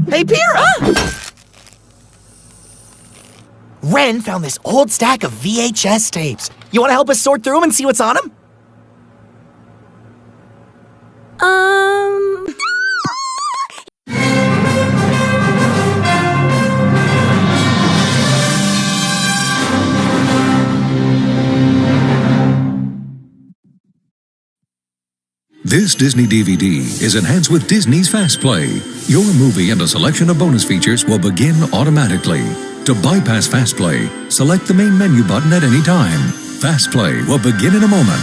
Hey, Pira! Ren found this old stack of VHS tapes. You want to help us sort through them and see what's on them? This Disney DVD is enhanced with Disney's Fast Play. Your movie and a selection of bonus features will begin automatically. To bypass Fast Play, select the main menu button at any time. Fast Play will begin in a moment.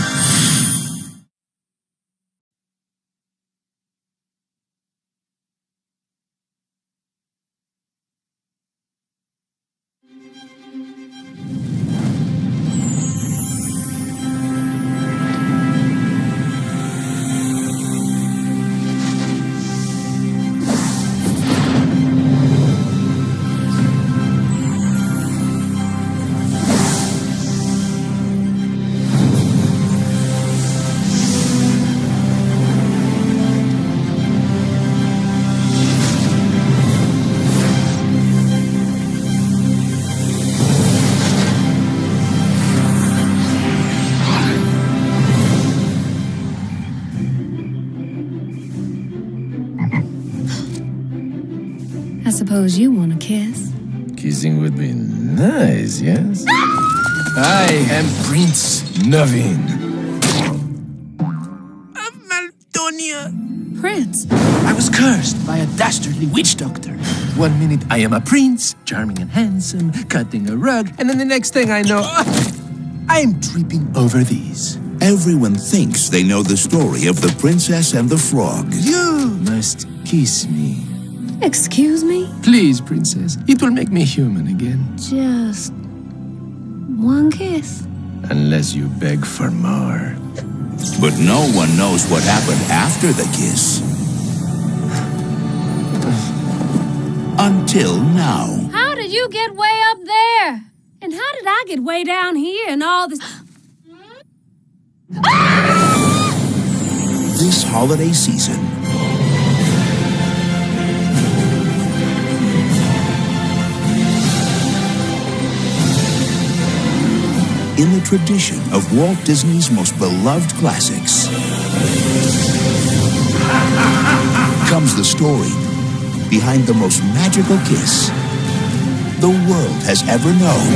I suppose you want a kiss? Kissing would be nice, yes? I am Prince Naveen. Of Maldonia. Prince? I was cursed by a dastardly witch doctor. 1 minute I am a prince, charming and handsome, cutting a rug, and then the next thing I know, I'm tripping over these. Everyone thinks they know the story of the Princess and the Frog. You must kiss me. Excuse me? Please, princess. It will make me human again. Just one kiss. Unless you beg for more. But no one knows what happened after the kiss. Until now. How did you get way up there? And how did I get way down here and all this? This holiday season, in the tradition of Walt Disney's most beloved classics, comes the story behind the most magical kiss the world has ever known.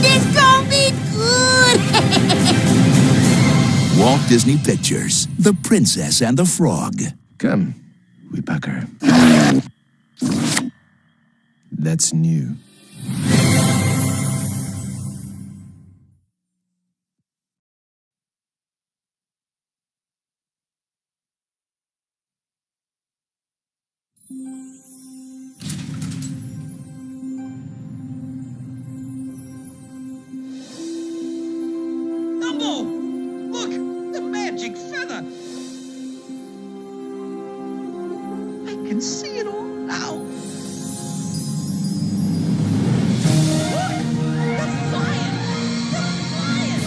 This gon' be good! Walt Disney Pictures, The Princess and the Frog. Come, we pack her. That's new. Dumbo! Look! The magic feather! I can see it all now! Look! They're flying! They're flying!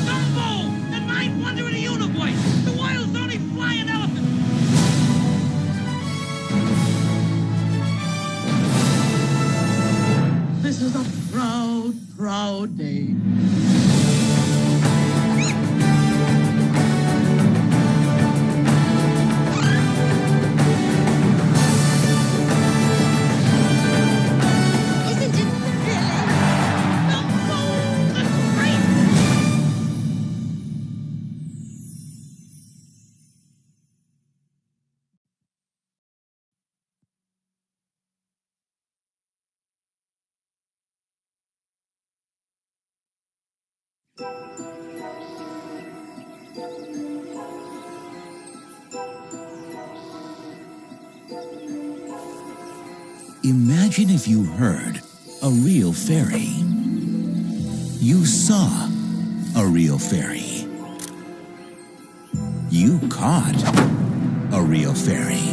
Dumbo! That mind wonder in the universe! The world's only flying elephant! This is a proud, proud day. Isn't it thrilling? Dumbo the Great! Imagine if you heard a real fairy. You saw a real fairy. You caught real fairy.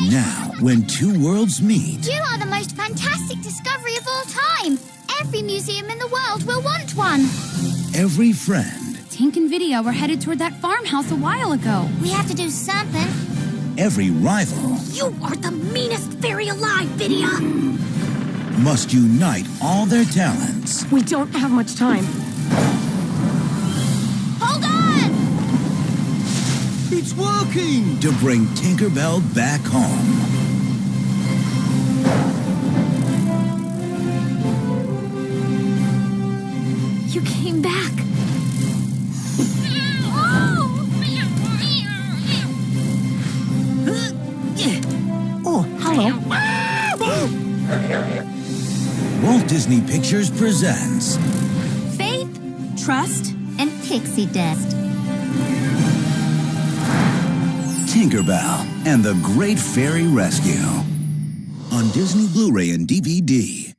Now, when two worlds meet, You are the most fantastic discovery of all time. Every museum in the world will want one. every friend, Tink and Video were headed toward that farmhouse a while ago. We have to do something. every rival You are the meanest fairy alive, Vidya. must unite all their talents We don't have much time. Hold on! It's working! To bring Tinkerbell back home. You came back. Oh, hello. Walt Disney Pictures presents Faith, trust, And pixie dust. Tinkerbell and the Great Fairy Rescue on Disney Blu-ray and DVD.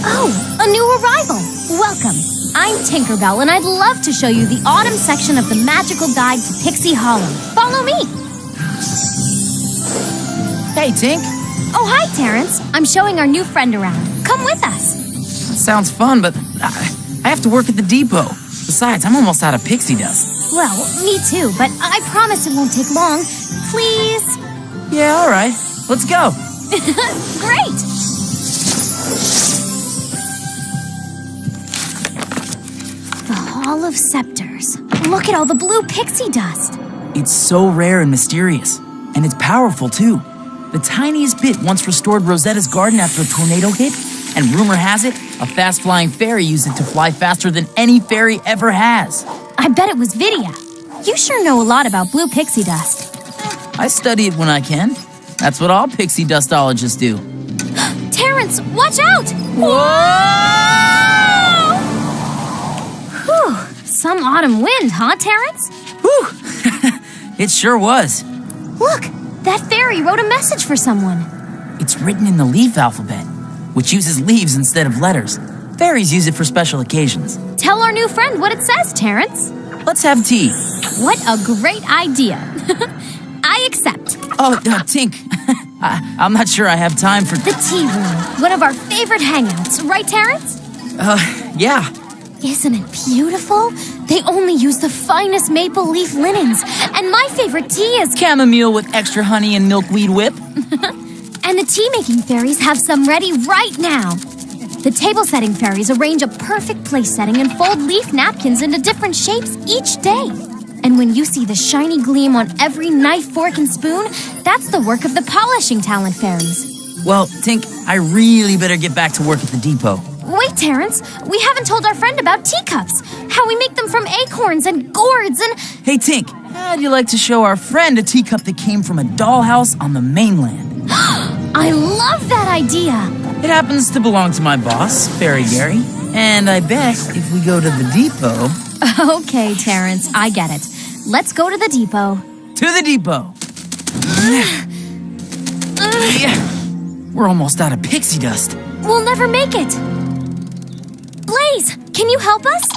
Oh, a new arrival. Welcome. I'm Tinkerbell, and I'd love to show you the autumn section of the magical guide to Pixie Hollow. Follow me. Hey, Tink. Oh, hi, Terrence. I'm showing our new friend around. Come with us. That sounds fun, but I have to work at the depot. Besides, I'm almost out of pixie dust. Well, me too, but I promise it won't take long. Please? Yeah, all right. Let's go. Great! The Hall of Scepters. Look at all the blue pixie dust. It's so rare and mysterious, and it's powerful, too. The tiniest bit once restored Rosetta's garden after a tornado hit, and rumor has it, a fast-flying fairy used it to fly faster than any fairy ever has. I bet it was Vidya. You sure know a lot about blue pixie dust. I study it when I can. That's what all pixie dustologists do. Terrence, watch out! Whoa! Whew, some autumn wind, huh, Terrence? Whew! It sure was. Look, that fairy wrote a message for someone. It's written in the leaf alphabet, which uses leaves instead of letters. Fairies use it for special occasions. Tell our new friend what it says, Terrence. Let's have tea. What a great idea. I accept. Oh, Tink, I'm not sure I have time for... The tea room, one of our favorite hangouts, right, Terrence? Yeah. Isn't it beautiful? They only use the finest maple leaf linens. And my favorite tea is Chamomile with extra honey and milkweed whip. And the tea-making fairies have some ready right now. The table-setting fairies arrange a perfect place setting and fold leaf napkins into different shapes each day. And when you see the shiny gleam on every knife, fork, and spoon, that's the work of the polishing talent fairies. Well, Tink, I really better get back to work at the depot. Wait, Terrence, we haven't told our friend about teacups, how we make them from acorns and gourds and... Hey, Tink, how'd you like to show our friend a teacup that came from a dollhouse on the mainland? I love that idea! It happens to belong to my boss, Fairy Gary, and I bet if we go to the depot... Okay, Terrence, I get it. Let's go to the depot. To the depot! We're almost out of pixie dust. We'll never make it. Blaze, can you help us?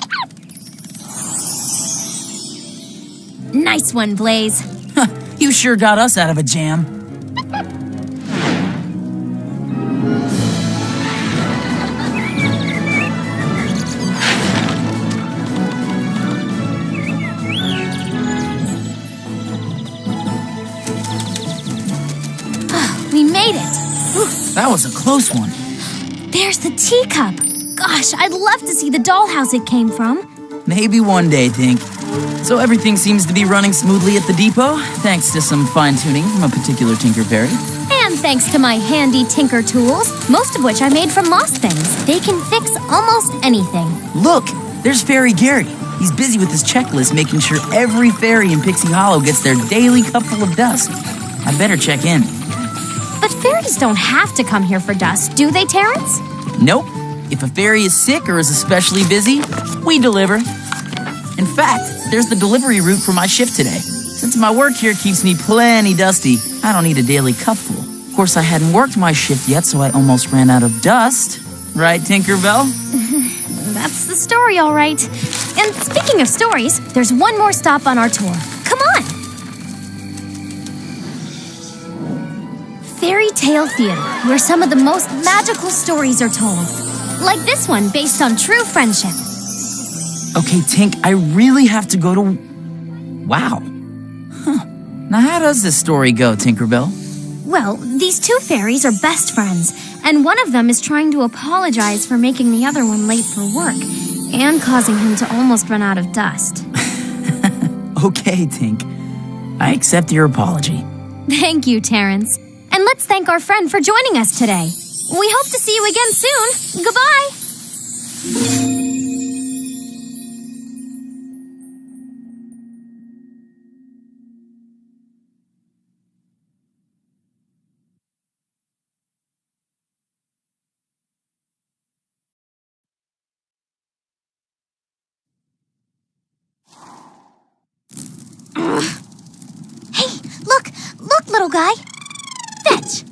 Nice one, Blaze. You sure got us out of a jam. We made it. That was a close one. There's the teacup. Gosh, I'd love to see the dollhouse it came from. Maybe one day, Tink. So everything seems to be running smoothly at the depot, thanks to some fine-tuning from a particular Tinker Fairy. And thanks to my handy Tinker tools, most of which I made from lost things. They can fix almost anything. Look, there's Fairy Gary. He's busy with his checklist, making sure every fairy in Pixie Hollow gets their daily cupful of dust. I better check in. But fairies don't have to come here for dust, do they, Terrence? Nope. If a fairy is sick or is especially busy, we deliver. In fact, there's the delivery route for my shift today. Since my work here keeps me plenty dusty, I don't need a daily cupful. Of course, I hadn't worked my shift yet, so I almost ran out of dust. Right, Tinkerbell? That's the story, all right. And speaking of stories, there's one more stop on our tour. Come on! Fairy Tale Theater, where some of the most magical stories are told. Like this one, based on true friendship. Okay, Tink, I really have to go to... Wow. Now, how does this story go, Tinkerbell? Well, these two fairies are best friends, and one of them is trying to apologize for making the other one late for work, and causing him to almost run out of dust. Okay, Tink. I accept your apology. Thank you, Terrence. And let's thank our friend for joining us today. We hope to see you again soon. Goodbye. Hey, look, little guy. Fetch.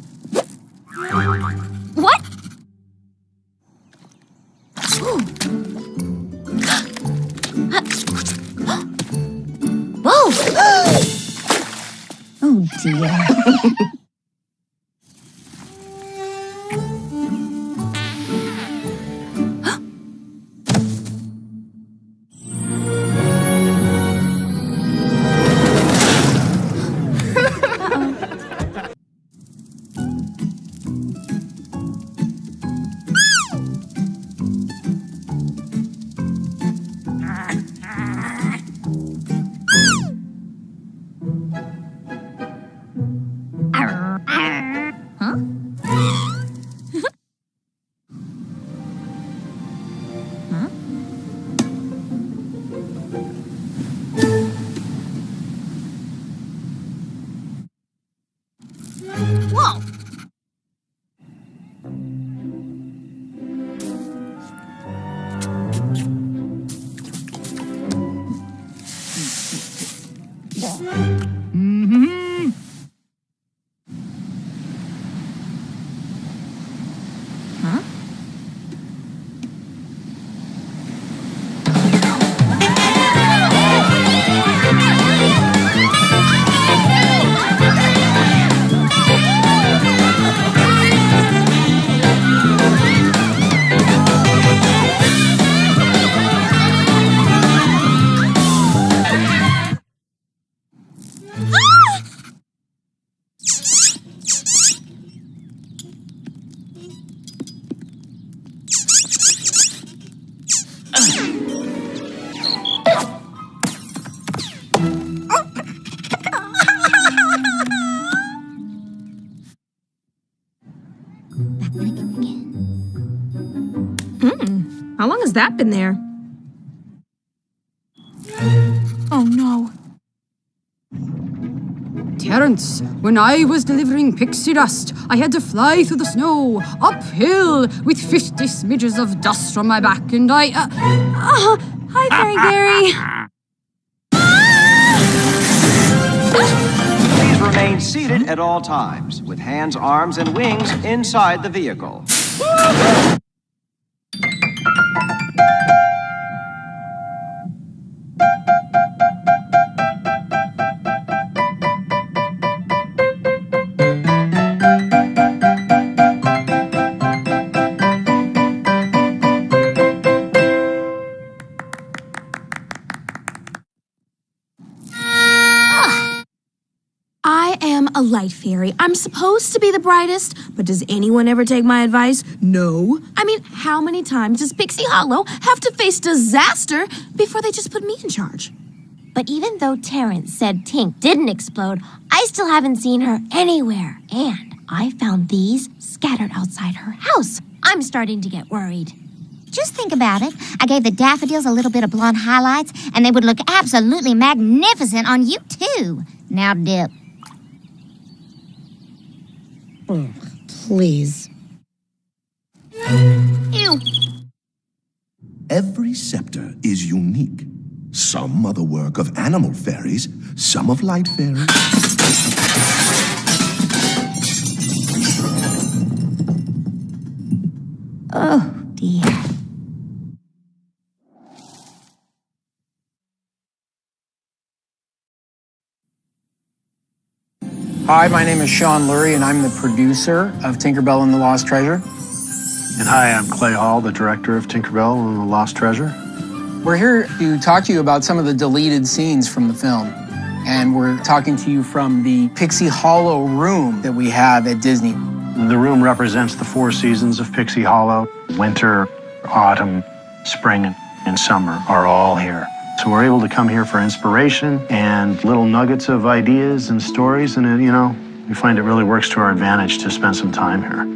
What? Whoa! Oh dear. Whoa! has that been there? Oh no. Terence, when I was delivering pixie dust, I had to fly through the snow, uphill, with 50 smidges of dust on my back, and I, Hi, Fairy Gary. Please remain seated at all times, with hands, arms, and wings inside the vehicle. I am a light fairy. I'm supposed to be the brightest, but does anyone ever take my advice? No. I mean, how many times does Pixie Hollow have to face disaster before they just put me in charge? But even though Terrence said Tink didn't explode, I still haven't seen her anywhere. And I found these scattered outside her house. I'm starting to get worried. Just think about it. I gave the daffodils a little bit of blonde highlights, and they would look absolutely magnificent on you, too. Now dip. Please. Ew. Every scepter is unique. Some are the work of animal fairies, some of light fairies. Oh, dear. Hi, my name is Sean Lurie, and I'm the producer of Tinkerbell and the Lost Treasure. And hi, I'm Clay Hall, the director of Tinkerbell and the Lost Treasure. We're here to talk to you about some of the deleted scenes from the film. And we're talking to you from the Pixie Hollow room that we have at Disney. The room represents the 4 seasons of Pixie Hollow. Winter, autumn, spring, and summer are all here. So we're able to come here for inspiration and little nuggets of ideas and stories, and we find it really works to our advantage to spend some time here.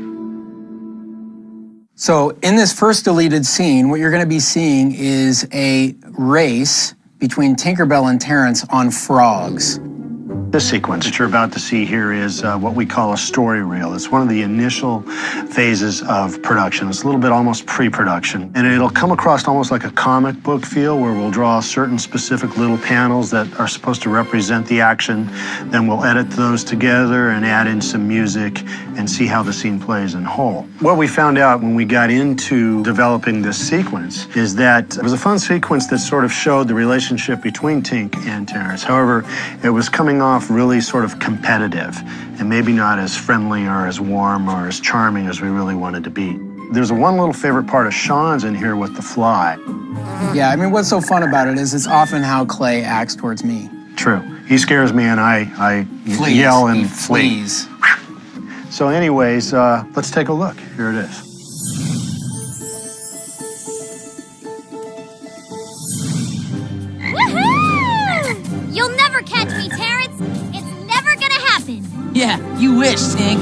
So in this first deleted scene, what you're going to be seeing is a race between Tinkerbell and Terrence on frogs. This sequence that you're about to see here is what we call a story reel. It's one of the initial phases of production. It's a little bit almost pre-production. And it'll come across almost like a comic book feel, where we'll draw certain specific little panels that are supposed to represent the action. Then we'll edit those together and add in some music and see how the scene plays in whole. What we found out when we got into developing this sequence is that it was a fun sequence that sort of showed the relationship between Tink and Terrence. However, it was coming off really sort of competitive and maybe not as friendly or as warm or as charming as we really wanted to be. There's one little favorite part of Sean's in here with the fly. Yeah, I mean, what's so fun about it is it's often how Clay acts towards me. True. He scares me and I yell and flee. So anyways, let's take a look. Here it is. Woohoo! You'll never catch me, Terrence. It's never gonna happen. Yeah, you wish, Tink.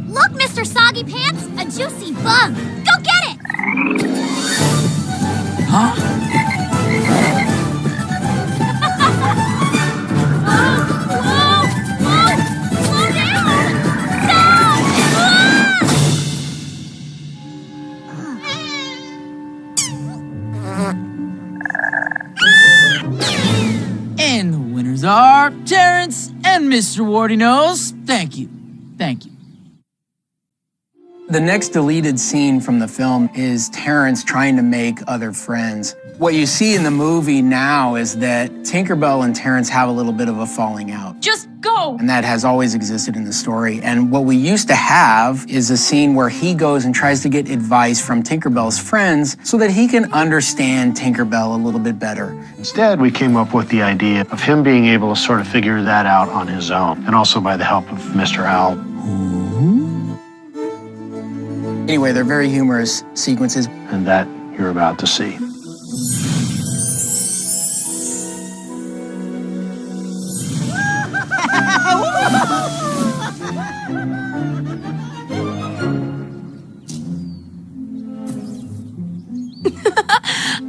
Look, Mr. Soggy Pants, a juicy bug. Go get it! Huh? And the winners are Terrence and Mr. Warty Nose. Thank you. Thank you. The next deleted scene from the film is Terrence trying to make other friends. What you see in the movie now is that Tinkerbell and Terrence have a little bit of a falling out. Just go! And that has always existed in the story. And what we used to have is a scene where he goes and tries to get advice from Tinkerbell's friends so that he can understand Tinkerbell a little bit better. Instead, we came up with the idea of him being able to sort of figure that out on his own, and also by the help of Mr. Owl. Anyway, they're very humorous sequences. And that you're about to see.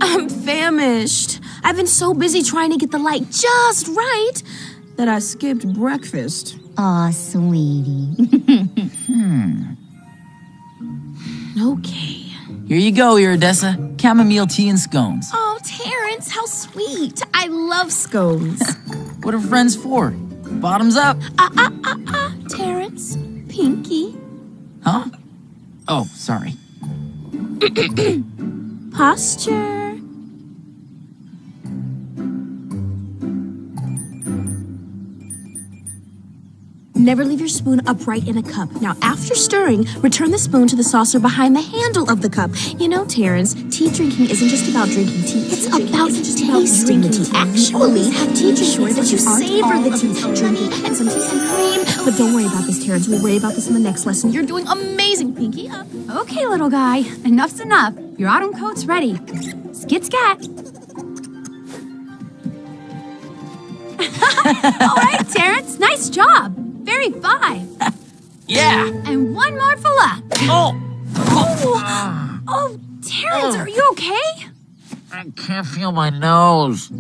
I'm famished. I've been so busy trying to get the light just right that I skipped breakfast. Aw, sweetie. Okay. Here you go, Iridessa. Chamomile tea and scones. Oh, Terrence, how sweet. I love scones. What are friends for? Bottoms up. Terrence, Pinky. Huh? Oh, sorry. Posture. Never leave your spoon upright in a cup. Now, after stirring, return the spoon to the saucer behind the handle of the cup. You know, Terrence, tea drinking isn't just about drinking tea. It's about tasting the tea. Actually, tea drinking that you savor the tea. Honey and some tea and cream. But don't worry about this, Terrence. We'll worry about this in the next lesson. You're doing amazing, Pinky. Okay, little guy. Enough's enough. Your autumn coat's ready. Skit scat. All right, Terrence. Nice job. Very fine. Yeah. And one more for luck. Oh. Oh, Terrence, are you okay? I can't feel my nose.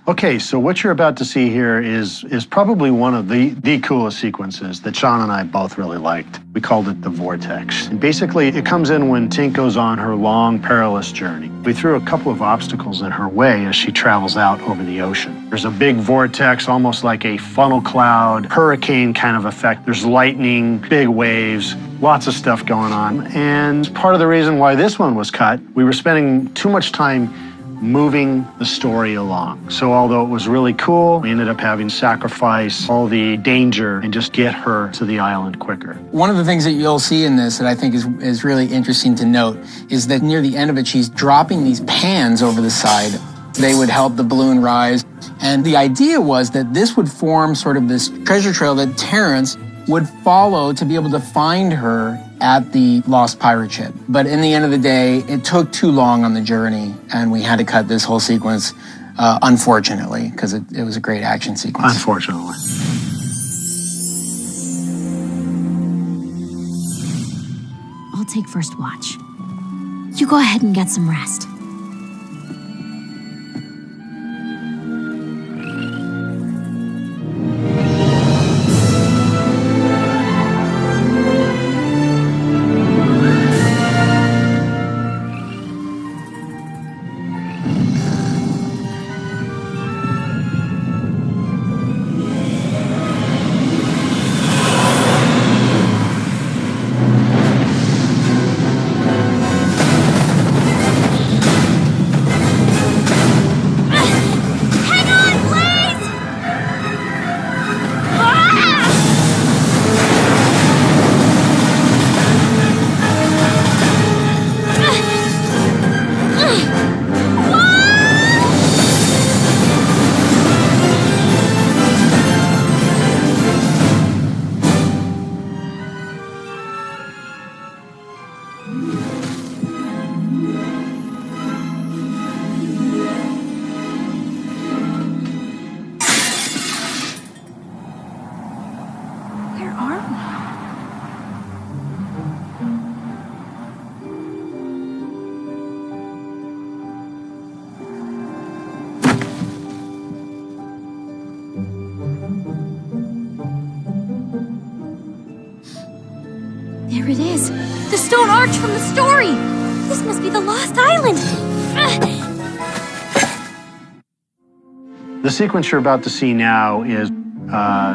Okay, so what you're about to see here is probably one of the coolest sequences that Sean and I both really liked. We called it the vortex. And basically, it comes in when Tink goes on her long, perilous journey. We threw a couple of obstacles in her way as she travels out over the ocean. There's a big vortex, almost like a funnel cloud, hurricane kind of effect. There's lightning, big waves, lots of stuff going on. And part of the reason why this one was cut, we were spending too much time moving the story along. So although it was really cool, we ended up having to sacrifice all the danger and just get her to the island quicker. One of the things that you'll see in this that I think is really interesting to note is that near the end of it, she's dropping these pans over the side. They would help the balloon rise. And the idea was that this would form sort of this treasure trail that Terrence would follow to be able to find her at the lost pirate ship. But in the end of the day, it took too long on the journey, and we had to cut this whole sequence, unfortunately, because it was a great action sequence. Unfortunately. I'll take first watch. You go ahead and get some rest. There it is. The stone arch from the story. This must be the Lost Island. The sequence you're about to see now is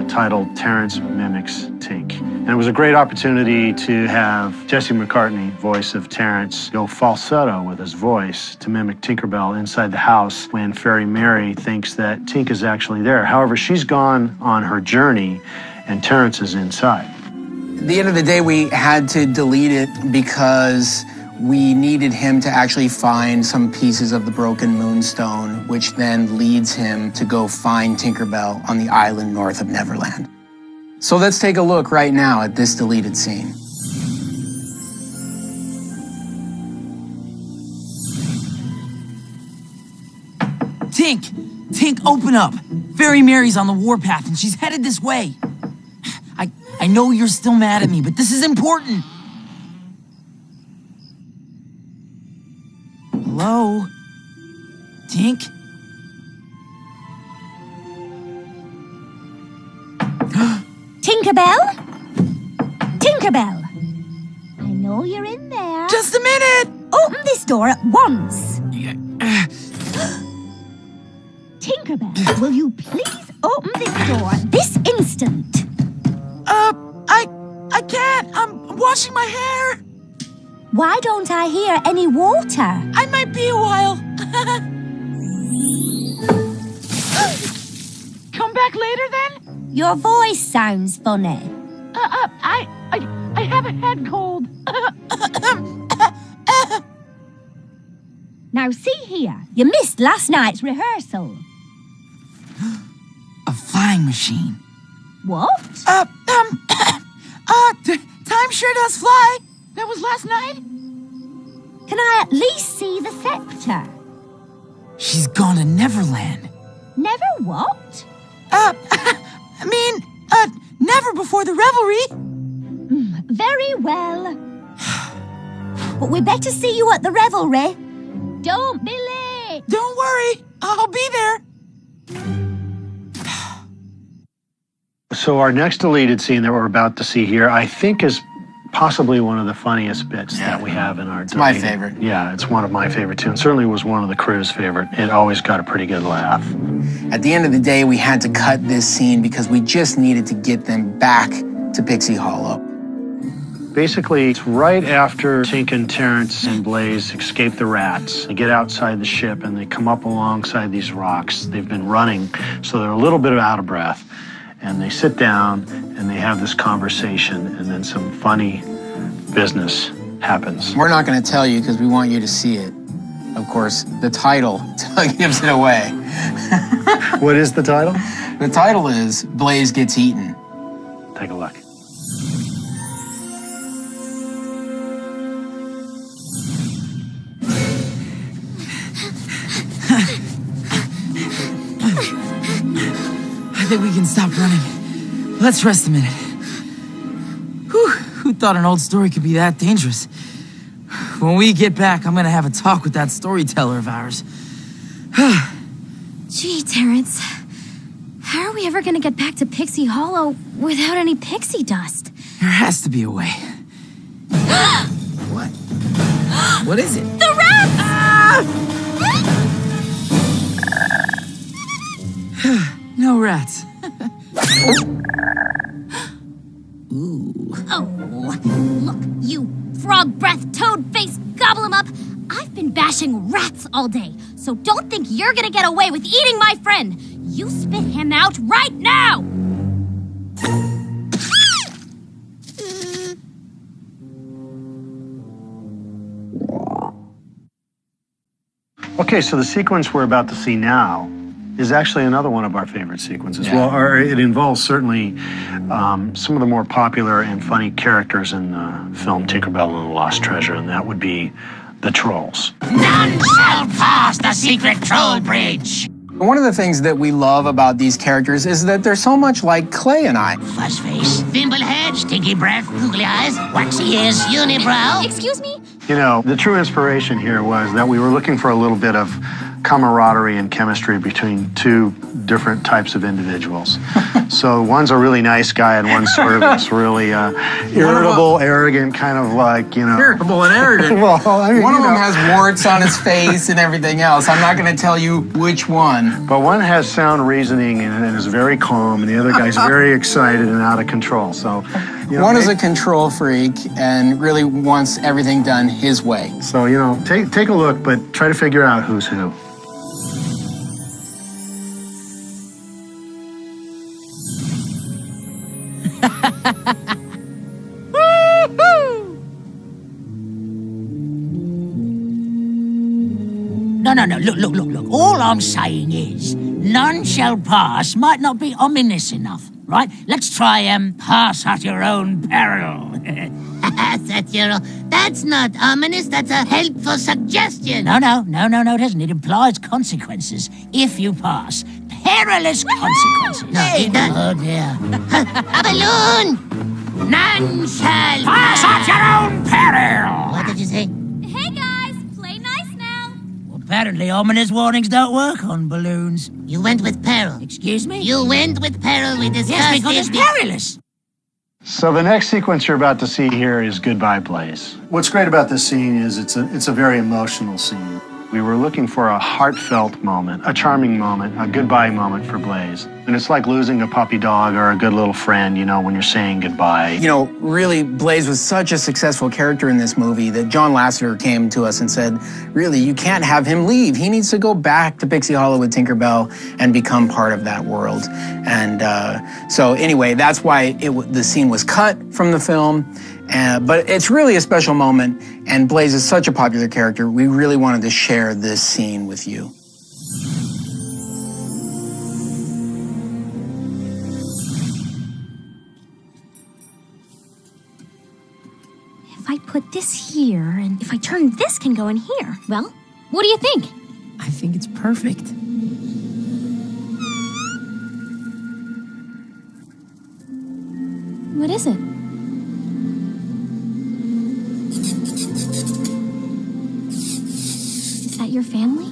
titled Terrence Mimics Tink. And it was a great opportunity to have Jesse McCartney, voice of Terrence, go falsetto with his voice to mimic Tinkerbell inside the house when Fairy Mary thinks that Tink is actually there. However, she's gone on her journey and Terrence is inside. At the end of the day, we had to delete it because we needed him to actually find some pieces of the broken moonstone, which then leads him to go find Tinkerbell on the island north of Neverland. So let's take a look right now at this deleted scene. Tink, open up. Fairy Mary's on the warpath and she's headed this way. I know you're still mad at me, but this is important. Hello? Tink? Tinkerbell? Tinkerbell! I know you're in there. Just a minute! Open this door at once. Tinkerbell, will you please open this door this instant? I can't. I'm washing my hair. Why don't I hear any water? I might be a while. Come back later then? Your voice sounds funny. I have a head cold. Now see here, you missed last night's rehearsal. A flying machine. What? Time sure does fly. That was last night? Can I at least see the scepter? She's gone to Neverland. Never what? Never before the revelry. Very well. But we better see you at the revelry. Don't be late. Don't worry, I'll be there. So our next deleted scene that we're about to see here, I think is possibly one of the funniest bits that we have in our It's my favorite. Yeah, it's one of my favorite too, and certainly was one of the crew's favorite. It always got a pretty good laugh. At the end of the day, we had to cut this scene because we just needed to get them back to Pixie Hollow. Basically, it's right after Tink and Terrence and Blaze escape the rats. They get outside the ship and they come up alongside these rocks. They've been running, so they're a little bit out of breath. And they sit down and they have this conversation, and then some funny business happens. We're not going to tell you because we want you to see it. Of course, the title gives it away. What is the title? The title is Blaze Gets Eaten. Take a look. I think we can stop running. Let's rest a minute. Whew, who thought an old story could be that dangerous? When we get back, I'm gonna have a talk with that storyteller of ours. Gee, Terrence. How are we ever gonna get back to Pixie Hollow without any pixie dust? There has to be a way. What? What is it? The rats! No rats. Ooh. Oh, look, you frog breath, toad face, gobble 'em up. I've been bashing rats all day, so don't think you're gonna get away with eating my friend. You spit him out right now! Okay, so the sequence we're about to see now is actually another one of our favorite sequences. Yeah. Well, it involves certainly some of the more popular and funny characters in the film Tinkerbell and the Lost Treasure, and that would be the trolls. None shall pass the secret troll bridge. One of the things that we love about these characters is that they're so much like Clay and I. Fuss face, thimble head, stinky breath, googly eyes, waxy ears, unibrow. Excuse me? You know, the true inspiration here was that we were looking for a little bit of camaraderie and chemistry between two different types of individuals. So one's a really nice guy and one's sort of this really irritable, arrogant, kind of like, you know. Irritable and arrogant. Well, I mean, One of them has warts on his face and everything else. I'm not going to tell you which one. But one has sound reasoning and is very calm, and the other guy's very excited and out of control. So, you know, One is a control freak and really wants everything done his way. So, you know, take a look, but try to figure out who's who. No. Look. All I'm saying is, none shall pass might not be ominous enough, right? Let's try pass at your own peril. That's not ominous. That's a helpful suggestion. No, it isn't. It implies consequences if you pass. Perilous consequences. No, it doesn't. Oh, dear. A balloon! None shall Pass at your own peril! What did you say? Hey, guys, play nice now. Apparently, ominous warnings don't work on balloons. You went with peril. Excuse me? You went with peril. We discussed Yes, because it's it. perilous. So the next sequence you're about to see here is Goodbye Blaze. What's great about this scene is it's a very emotional scene. We were looking for a heartfelt moment, a charming moment, a goodbye moment for Blaze. And it's like losing a puppy dog or a good little friend, you know, when you're saying goodbye. You know, really, Blaze was such a successful character in this movie that John Lasseter came to us and said, really, you can't have him leave. He needs to go back to Pixie Hollow with Tinkerbell and become part of that world. And so anyway, that's why the scene was cut from the film. But it's really a special moment, and Blaze is such a popular character. We really wanted to share this scene with you. If I put this here, and if I turn this can go in here, well, what do you think? I think it's perfect. What is it? Is that your family?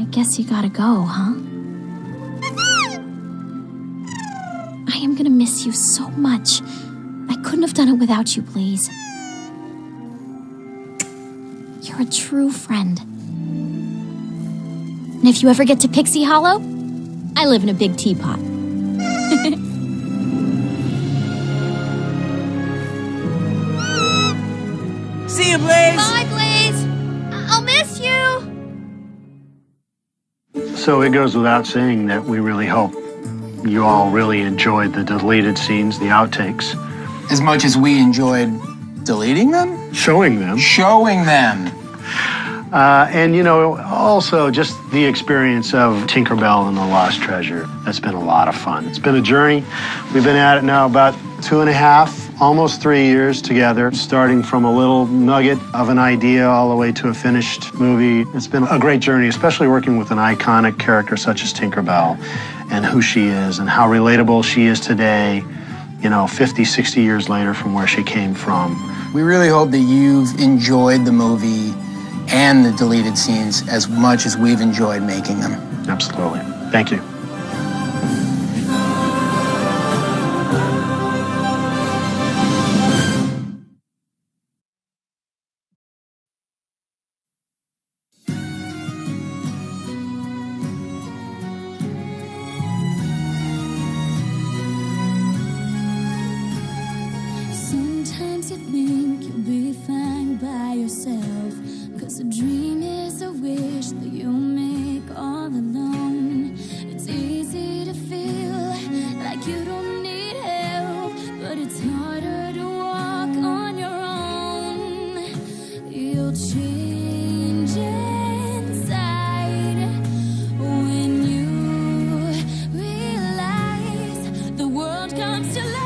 I guess you gotta go, huh? I am gonna miss you so much. I couldn't have done it without you, Blaze. You're a true friend. And if you ever get to Pixie Hollow, I live in a big teapot. See you, Blaze! Bye, Blaze! I'll miss you! So it goes without saying that we really hope you all really enjoyed the deleted scenes, the outtakes. As much as we enjoyed deleting them? Showing them. Showing them. And, you know, also just the experience of Tinkerbell and the Lost Treasure. That's been a lot of fun. It's been a journey. We've been at it now about 2.5, almost 3 years together, starting from a little nugget of an idea all the way to a finished movie. It's been a great journey, especially working with an iconic character such as Tinkerbell and who she is and how relatable she is today, you know, 50, 60 years later from where she came from. We really hope that you've enjoyed the movie and the deleted scenes as much as we've enjoyed making them. Absolutely. Thank you. Sometimes you think you'll be fine by yourself, 'cause a dream is a wish that you make all alone. It's easy to feel like you don't need help, but it's harder to walk on your own. You'll change inside when you realize the world comes to life.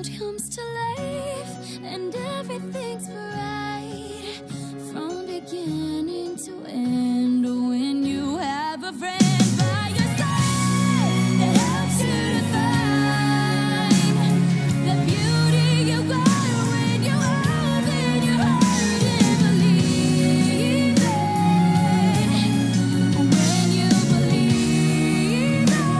world comes to life and everything's bright from beginning to end. When you have a friend by your side that helps you to find the beauty you got when you open your heart and believe it. When you believe it, when you believe it,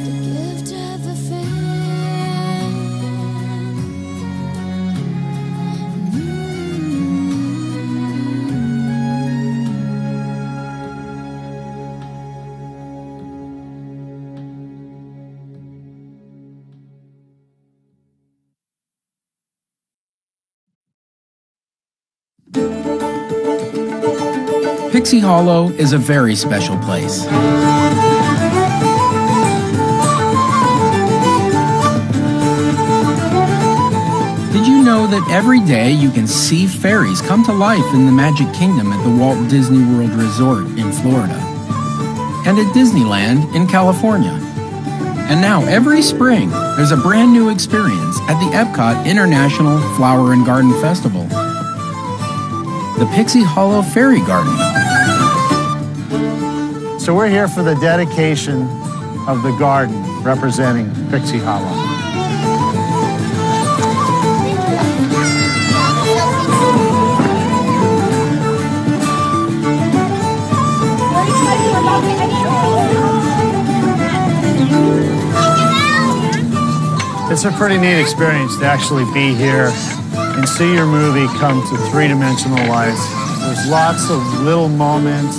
the gift of a Pixie Hollow is a very special place. Did you know that every day you can see fairies come to life in the Magic Kingdom at the Walt Disney World Resort in Florida and at Disneyland in California? And now every spring, there's a brand new experience at the Epcot International Flower and Garden Festival. The Pixie Hollow Fairy Garden. So we're here for the dedication of the garden representing Pixie Hollow. It's a pretty neat experience to actually be here and see your movie come to three-dimensional life. There's lots of little moments.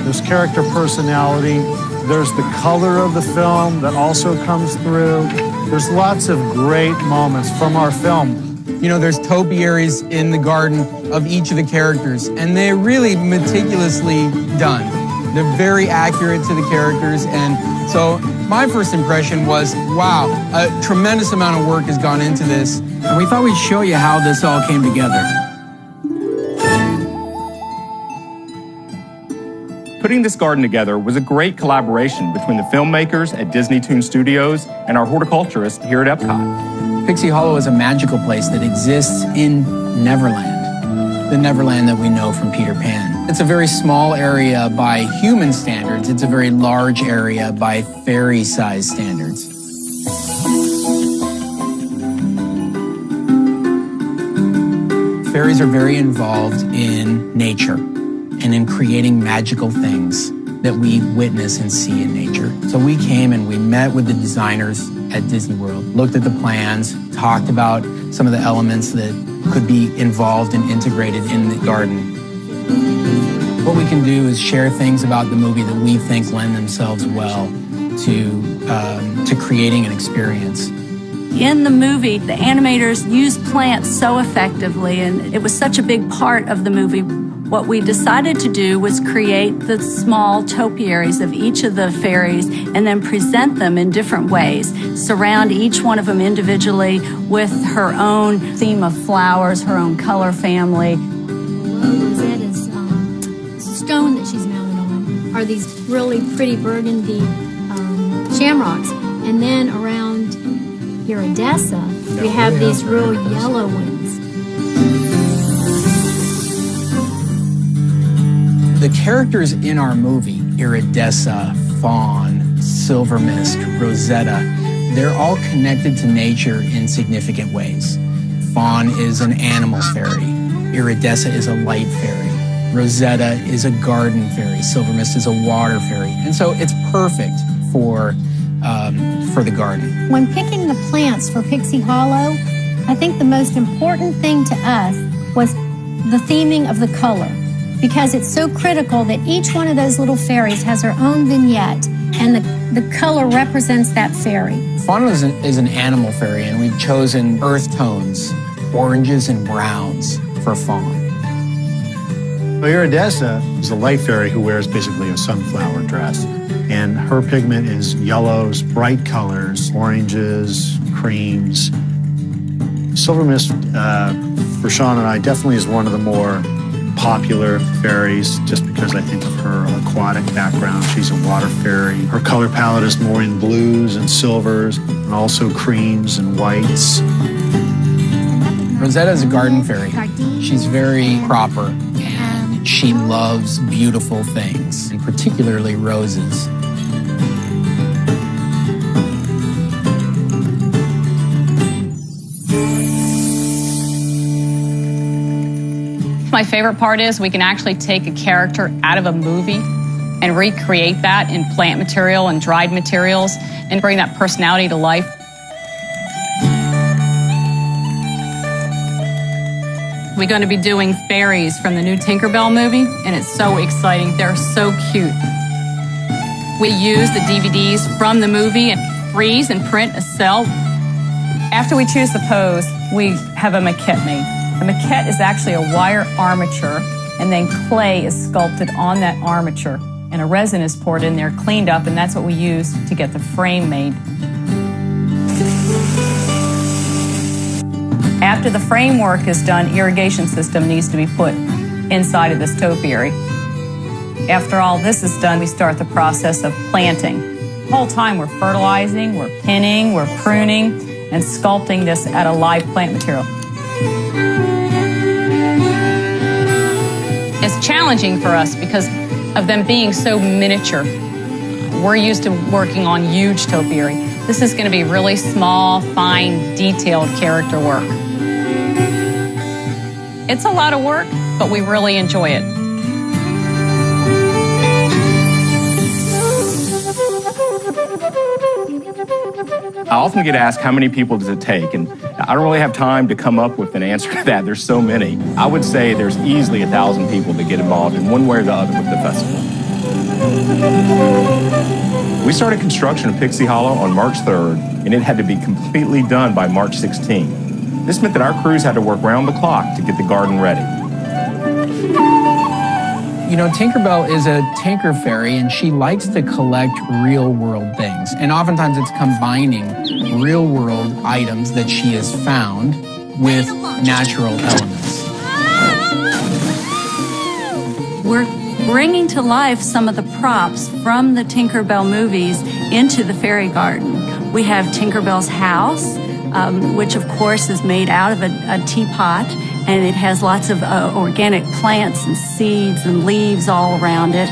There's character personality. There's the color of the film that also comes through. There's lots of great moments from our film. You know, there's topiaries in the garden of each of the characters, and they're really meticulously done. They're very accurate to the characters, and so my first impression was, wow, a tremendous amount of work has gone into this, and we thought we'd show you how this all came together. Putting this garden together was a great collaboration between the filmmakers at Disney Toon Studios and our horticulturists here at Epcot. Pixie Hollow is a magical place that exists in Neverland, the Neverland that we know from Peter Pan. It's a very small area by human standards. It's a very large area by fairy-sized standards. Fairies are very involved in nature and in creating magical things that we witness and see in nature. So we came and we met with the designers at Disney World, looked at the plans, talked about some of the elements that could be involved and integrated in the garden. What we can do is share things about the movie that we think lend themselves well to creating an experience. In the movie, the animators used plants so effectively, and it was such a big part of the movie. What we decided to do was create the small topiaries of each of the fairies and then present them in different ways, surround each one of them individually with her own theme of flowers, her own color family. Rosetta's stone that she's mounted on are these really pretty burgundy shamrocks. And then around Iridessa, we have these real yellow ones. The characters in our movie, Iridessa, Fawn, Silver Mist, Rosetta, they're all connected to nature in significant ways. Fawn is an animal fairy. Iridessa is a light fairy. Rosetta is a garden fairy. Silver Mist is a water fairy. And so it's perfect for the garden. When picking the plants for Pixie Hollow, I think the most important thing to us was the theming of the color, because it's so critical that each one of those little fairies has her own vignette, and the color represents that fairy. Fawn is an animal fairy, and we've chosen earth tones, oranges and browns for Fawn. Iridessa is a light fairy who wears basically a sunflower dress. And her pigment is yellows, bright colors, oranges, creams. Silver Mist, for Sean and I, definitely is one of the more popular fairies just because I think of her aquatic background. She's a water fairy. Her color palette is more in blues and silvers and also creams and whites. Rosetta's a garden fairy. She's very proper and she loves beautiful things, and particularly roses. My favorite part is we can actually take a character out of a movie and recreate that in plant material and dried materials and bring that personality to life. We're going to be doing fairies from the new Tinkerbell movie, and it's so exciting. They're so cute. We use the DVDs from the movie and freeze and print a cell. After we choose the pose, we have a maquette made. The maquette is actually a wire armature, and then clay is sculpted on that armature, and a resin is poured in there, cleaned up, and that's what we use to get the frame made. After the framework is done, irrigation system needs to be put inside of this topiary. After all this is done, we start the process of planting. The whole time we're fertilizing, we're pinning, we're pruning, and sculpting this at a live plant material. It's challenging for us because of them being so miniature. We're used to working on huge topiary. This is going to be really small, fine, detailed character work. It's a lot of work, but we really enjoy it. I often get asked how many people does it take, and I don't really have time to come up with an answer to that. There's so many. I would say there's easily 1,000 people that get involved in one way or the other with the festival. We started construction of Pixie Hollow on March 3rd, and it had to be completely done by March 16th. This meant that our crews had to work round the clock to get the garden ready. You know, Tinkerbell is a tinker fairy, and she likes to collect real-world things. And oftentimes it's combining real-world items that she has found with natural elements. We're bringing to life some of the props from the Tinkerbell movies into the fairy garden. We have Tinkerbell's house, which of course is made out of a teapot, and it has lots of organic plants and seeds and leaves all around it.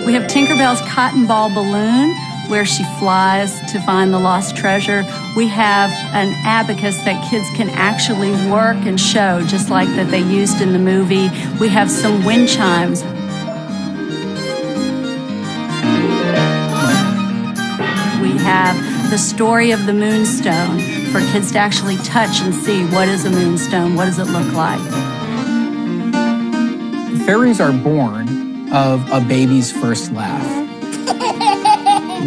We have Tinkerbell's cotton ball balloon, where she flies to find the lost treasure. We have an abacus that kids can actually work and show, just like that they used in the movie. We have some wind chimes. We have the story of the moonstone for kids to actually touch and see what is a moonstone, what does it look like. Fairies are born of a baby's first laugh.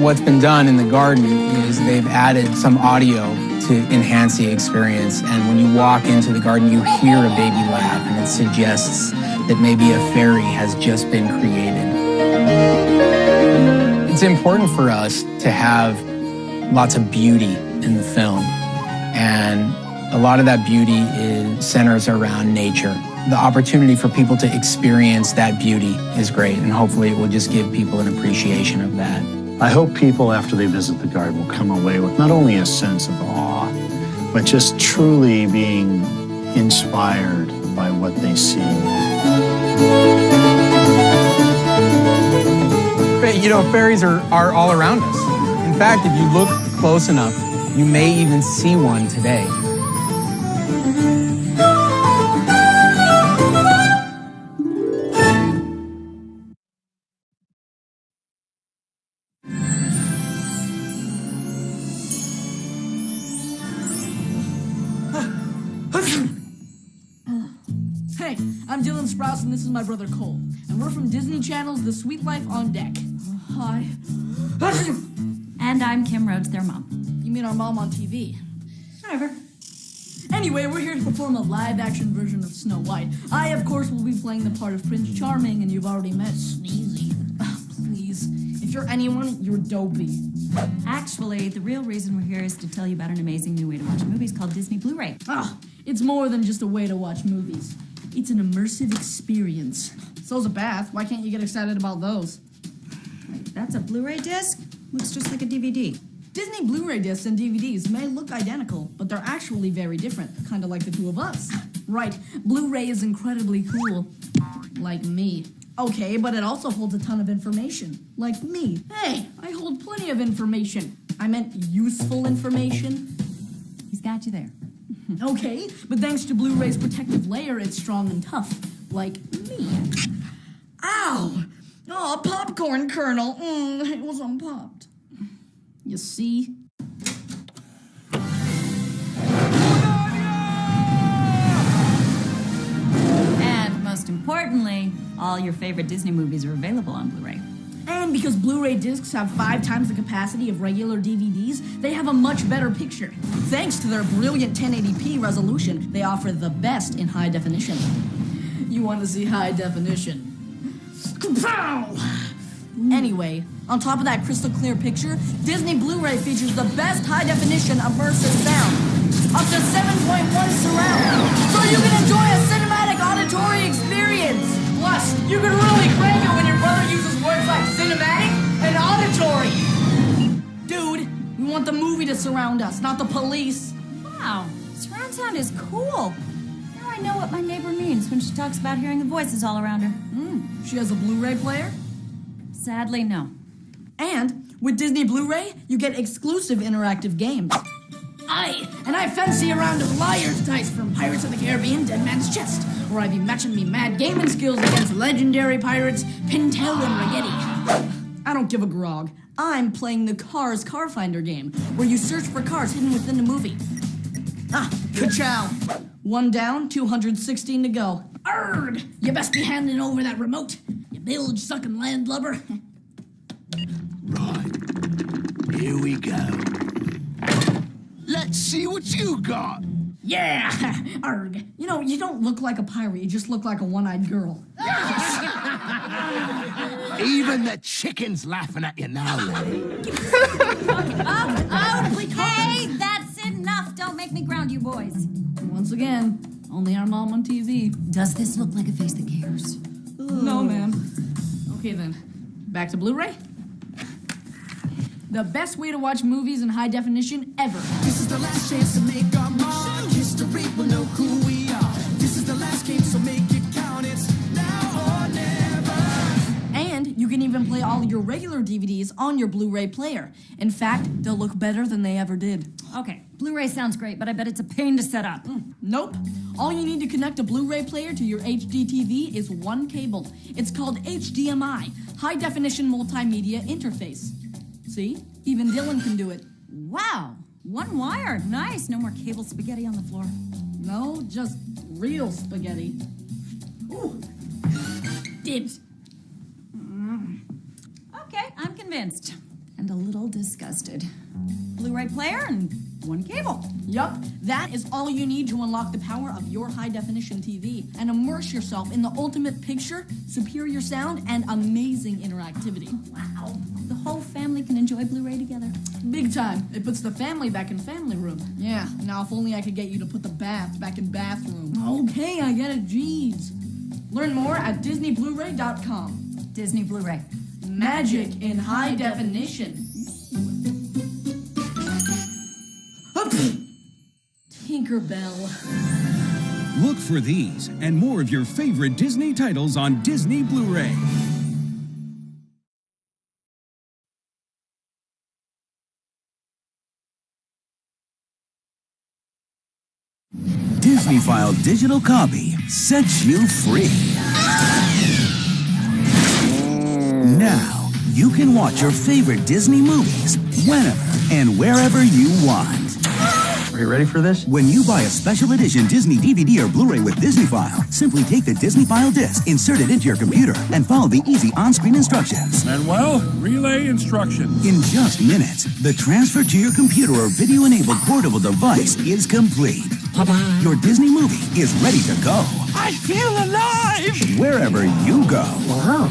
What's been done in the garden is they've added some audio to enhance the experience, and when you walk into the garden, you hear a baby laugh, and it suggests that maybe a fairy has just been created. It's important for us to have lots of beauty in the film, and a lot of that beauty centers around nature. The opportunity for people to experience that beauty is great, and hopefully it will just give people an appreciation of that. I hope people, after they visit the garden, will come away with not only a sense of awe, but just truly being inspired by what they see. You know, fairies are all around us. In fact, if you look close enough, you may even see one today. Hey, I'm Dylan Sprouse, and this is my brother Cole. And we're from Disney Channel's The Sweet Life on Deck. Hi. And I'm Kim Rhodes, their mom. You mean our mom on TV? Whatever. Anyway, we're here to perform a live-action version of Snow White. I, of course, will be playing the part of Prince Charming, and you've already met Sneezy. Please. If you're anyone, you're Dopey. Actually, the real reason we're here is to tell you about an amazing new way to watch movies called Disney Blu-ray. It's more than just a way to watch movies. It's an immersive experience. So's a bath. Why can't you get excited about those? That's a Blu-ray disc? Looks just like a DVD. Disney Blu-ray discs and DVDs may look identical, but they're actually very different, kind of like the two of us. Right, Blu-ray is incredibly cool. Like me. Okay, but it also holds a ton of information. Like me. Hey, I hold plenty of information. I meant useful information. He's got you there. Okay, but thanks to Blu-ray's protective layer, it's strong and tough. Like me. Ow! Oh, a popcorn kernel. It was unpopped. You see? And most importantly, all your favorite Disney movies are available on Blu-ray. And because Blu-ray discs have 5 times the capacity of regular DVDs, they have a much better picture. Thanks to their brilliant 1080p resolution, they offer the best in high definition. You want to see high definition? Pow! Anyway, on top of that crystal clear picture, Disney Blu-ray features the best high definition immersive sound. Up to 7.1 surround. So you can enjoy a cinematic auditory experience. Plus, you can really crank it when your brother uses words like cinematic and auditory. Dude, we want the movie to surround us, not the police. Wow, surround sound is cool. Now I know what my neighbor means when she talks about hearing the voices all around her. She has a Blu-ray player? Sadly, no. And with Disney Blu-ray, you get exclusive interactive games. I fancy a round of Liar's Dice from Pirates of the Caribbean, Dead Man's Chest, where I be matching me mad gaming skills against legendary pirates Pintel and Raggedy. I don't give a grog. I'm playing the Cars Car Finder game, where you search for cars hidden within the movie. Ka-chow. 1 down, 216 to go. Arrgh! You best be handing over that remote, you bilge-sucking landlubber. Right. Here we go. Let's see what you got. Yeah! Arrgh. You know, you don't look like a pirate, you just look like a one-eyed girl. Even the chicken's laughing at you now, lady. Hey, that's enough. Don't make me ground you boys. Once again, only our mom on TV. Does this look like a face that cares? No, ma'am. Okay then, back to Blu-ray. The best way to watch movies in high definition ever. This is the last chance to make our mark. History will know who we are. This is the last game, so make it count. It's now or never. And you can even play all your regular DVDs on your Blu-ray player. In fact, they'll look better than they ever did. Okay, Blu-ray sounds great, but I bet it's a pain to set up. Nope. All you need to connect a Blu-ray player to your HD TV is one cable. It's called HDMI, High Definition Multimedia Interface. See? Even Dylan can do it. Wow, one wire. Nice. No more cable spaghetti on the floor. No, just real spaghetti. Ooh. Dibs. Okay, I'm convinced. And a little disgusted. Blu-ray player and one cable. Yup, that is all you need to unlock the power of your high-definition TV and immerse yourself in the ultimate picture, superior sound, and amazing interactivity. Wow, the whole family can enjoy Blu-ray together. Big time. It puts the family back in family room. Yeah, now if only I could get you to put the bath back in bathroom. Okay, I get it, jeez. Learn more at DisneyBlu-ray.com. Disney Blu-ray. Magic in high definition. Tinkerbell. Look for these and more of your favorite Disney titles on Disney Blu-ray. Disney File digital copy sets you free. Now, you can watch your favorite Disney movies whenever and wherever you want. Are you ready for this? When you buy a special edition Disney DVD or Blu-ray with Disney File, simply take the Disney File disc, insert it into your computer, and follow the easy on-screen instructions. Manuel, relay instructions. In just minutes, the transfer to your computer or video-enabled portable device is complete. Bye-bye. Your Disney movie is ready to go. I feel alive! Wherever you go. Wow.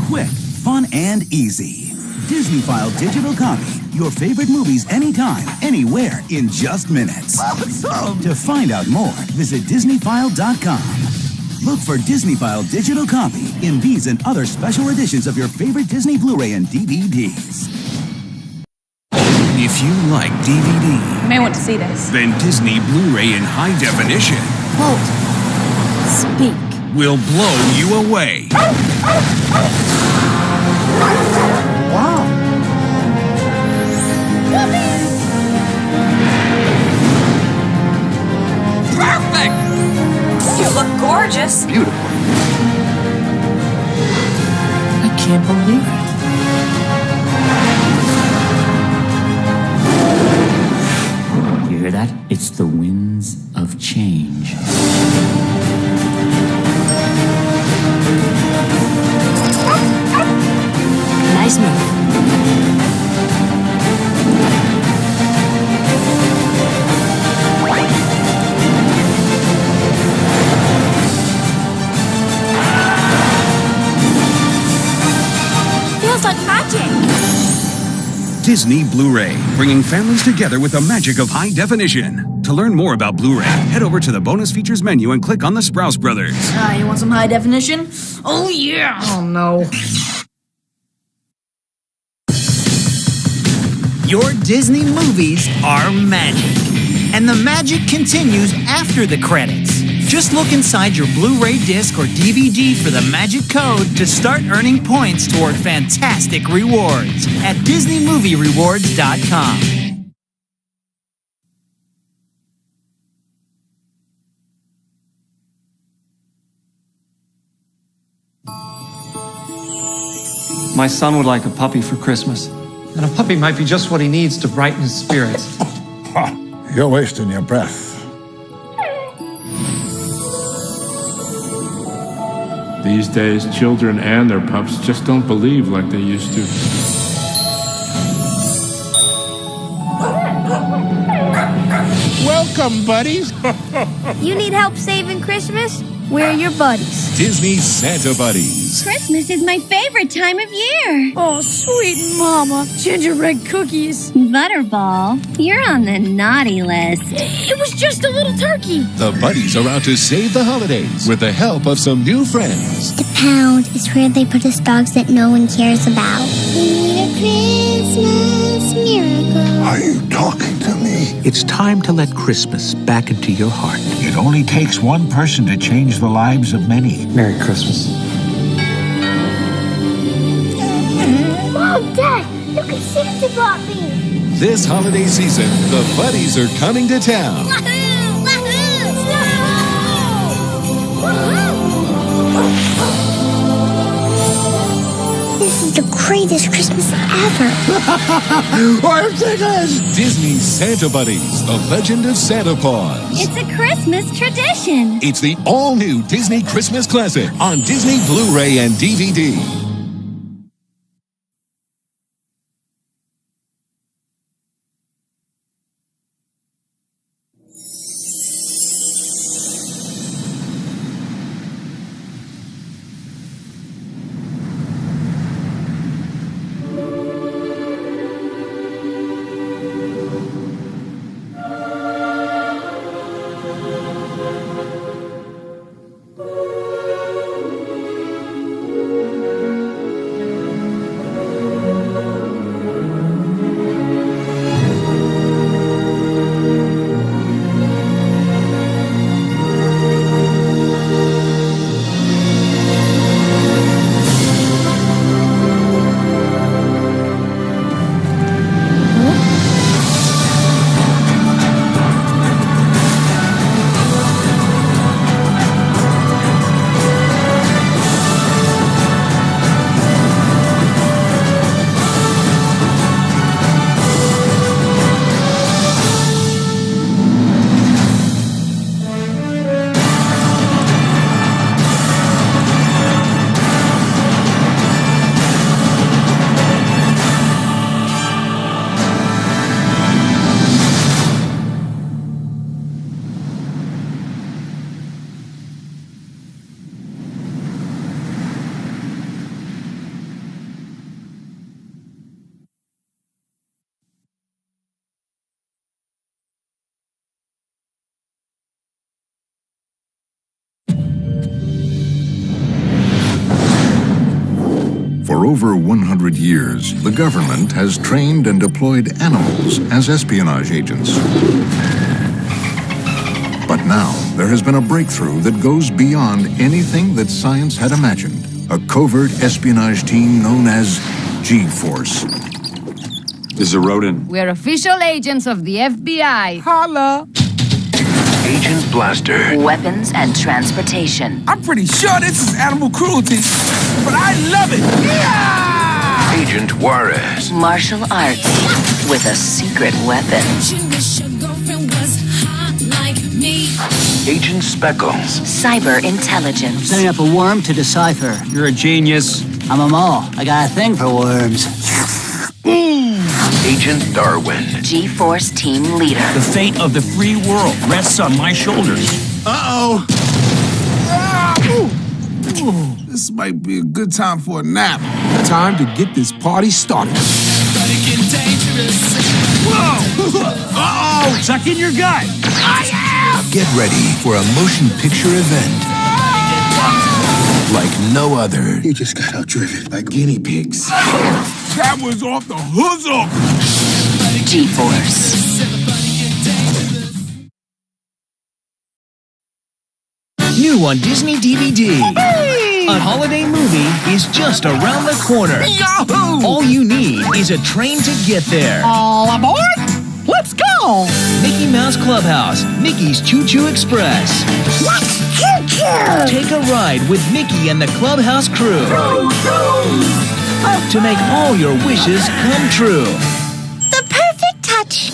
Quick, fun, and easy. Disney File digital copy. Your favorite movies anytime, anywhere, in just minutes. Awesome. To find out more, visit DisneyFile.com. Look for Disney File digital copy in these and other special editions of your favorite Disney Blu-ray and DVDs. If you like DVD, You may want to see this. then Disney Blu-ray in high definition Walt, speak. will blow you away. Wow. Perfect! You look gorgeous. Beautiful. I can't believe it. You hear that? It's the winds of change. Nice move. Feels like magic. Disney Blu-ray, bringing families together with the magic of high definition. To learn more about Blu-ray, head over to the bonus features menu and click on the Sprouse Brothers. You want some high definition? Oh, yeah. Oh, no. Your Disney movies are magic. And the magic continues after the credits. Just look inside your Blu-ray disc or DVD for the magic code to start earning points toward fantastic rewards at DisneyMovieRewards.com. My son would like a puppy for Christmas. And a puppy might be just what he needs to brighten his spirits. You're wasting your breath. These days, children and their pups just don't believe like they used to. Welcome, buddies. You need help saving Christmas? We're your buddies. Disney Santa Buddies. Christmas is my favorite time of year. Oh, sweet mama. Gingerbread cookies. Butterball, you're on the naughty list. It was just a little turkey. The buddies are out to save the holidays with the help of some new friends. The pound is where they put us dogs that no one cares about. We need a Christmas miracle. Are you talking to me? It's time to let Christmas back into your heart. It only takes one person to change the lives of many. Merry Christmas. Mom, Dad, look what Santa bought me. This holiday season, the buddies are coming to town. This is the greatest Christmas ever. Our tickets! Disney Santa Buddies, the legend of Santa Paws. It's a Christmas tradition. It's the all-new Disney Christmas Classic on Disney Blu-ray and DVD. over 100 years, the government has trained and deployed animals as espionage agents. But now, there has been a breakthrough that goes beyond anything that science had imagined. A covert espionage team known as G-Force. This is a rodent. We're official agents of the FBI. Holla! Agent Blaster. Weapons and transportation. I'm pretty sure this is animal cruelty, but I love it! Yeah! Agent Juarez. Martial arts with a secret weapon. Agent Speckles. Cyber intelligence. Setting up a worm to decipher. You're a genius. I'm a mole. I got a thing for worms. Agent Darwin. G-Force team leader. The fate of the free world rests on my shoulders. Uh-oh. This might be a good time for a nap. Time to get this party started. Whoa! Uh-oh! Suck in your gut. I am! Get ready for a motion picture event like no other. You just got outdriven by guinea pigs. That was off the hoozup! G-Force. New on Disney DVD. A holiday movie is just around the corner. Yahoo! All you need is a train to get there. All aboard! Let's go! Mickey Mouse Clubhouse, Mickey's Choo Choo Express. Let's choo-choo! Take a ride with Mickey and the Clubhouse crew. To make all your wishes come true. The perfect touch.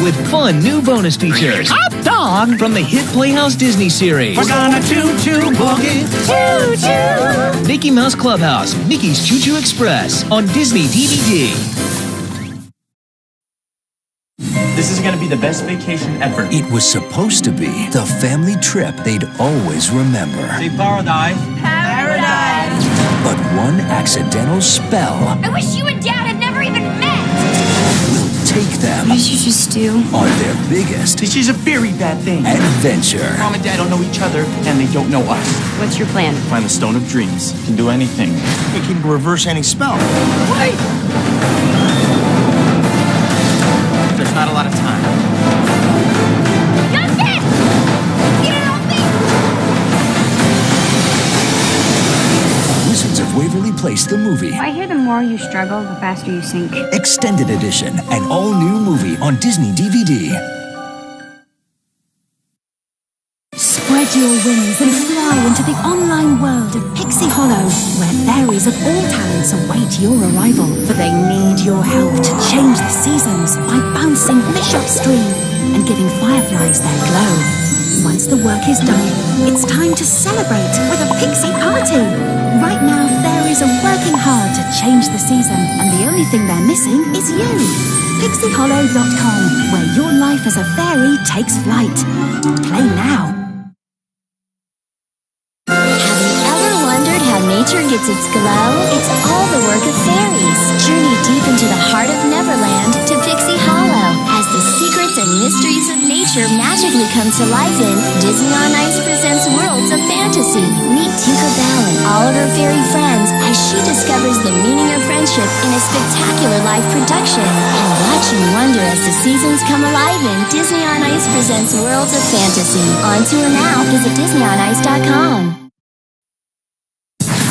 With fun new bonus features. Hot dog! From the hit Playhouse Disney series. We're gonna choo-choo boogie. Choo-choo! Mickey Mouse Clubhouse, Mickey's Choo Choo Express on Disney DVD. This is gonna be the best vacation ever. It was supposed to be the family trip they'd always remember. Say paradise. Paradise. But one accidental spell I wish you and Dad had never even met. will take them What did you just do? on their biggest This is a very bad thing. adventure. Mom and Dad don't know each other, and they don't know us. What's your plan? Find the Stone of Dreams. It can do anything. It can reverse any spell. Wait! There's not a lot of time. Justin! You help me! Wizards of Waverly Place, the movie. I hear the more you struggle, the faster you sink. Extended edition, an all-new movie on Disney DVD. Spread your wings and fly into the online world of Pixie Hollow, where fairies of all talents await your arrival, for they need your help to change the seasons by bouncing fish upstream and giving fireflies their glow. Once the work is done, it's time to celebrate with a Pixie Party. Right now, fairies are working hard to change the season, and the only thing they're missing is you. PixieHollow.com, where your life as a fairy takes flight. Play now. Nature gets its glow. It's all the work of fairies. Journey deep into the heart of Neverland to Pixie Hollow as the secrets and mysteries of nature magically come to life in Disney on Ice presents Worlds of Fantasy. Meet Tinkerbell and all of her fairy friends as she discovers the meaning of friendship in a spectacular live production. And watch and wonder as the seasons come alive in Disney on Ice presents Worlds of Fantasy. On tour now. Visit DisneyOnIce.com.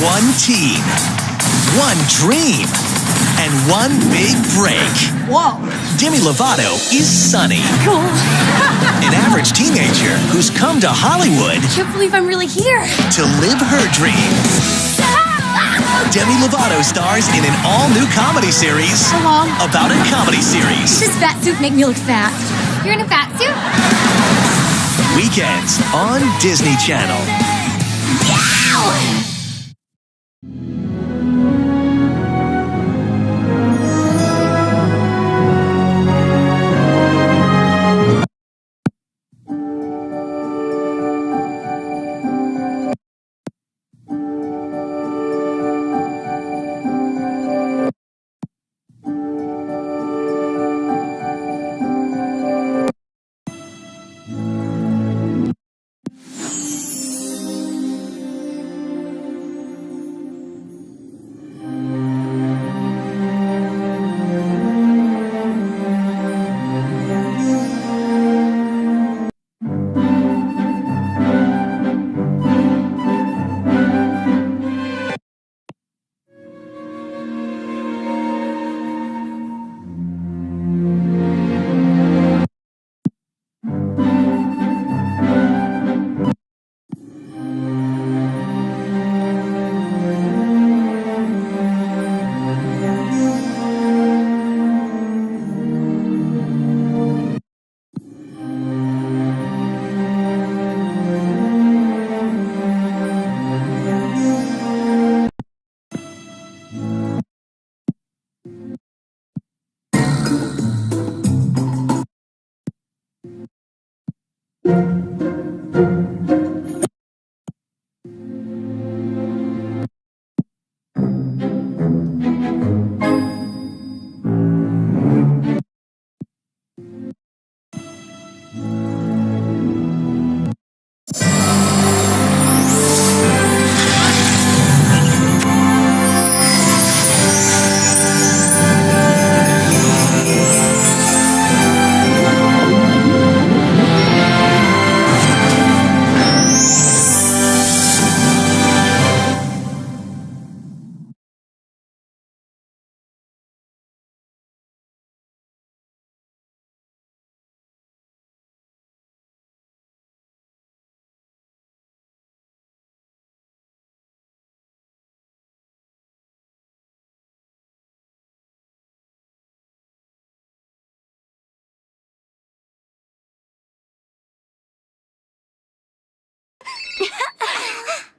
One team, one dream, and one big break. Whoa! Demi Lovato is Sunny, Cool. an average teenager who's come to Hollywood I can't believe I'm really here. to live her dream. Demi Lovato stars in an all-new comedy series about a comedy series. Does fat suit make me look fat? You're in a fat suit? Weekends on Disney Channel.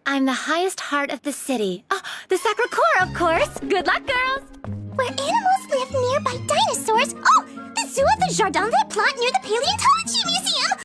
I'm the highest heart of the city. Oh, the Sacre-Cœur, of course. Good luck, girls. Where animals live nearby dinosaurs. Oh, the zoo of the Jardin des Plantes near the Paleontology Museum.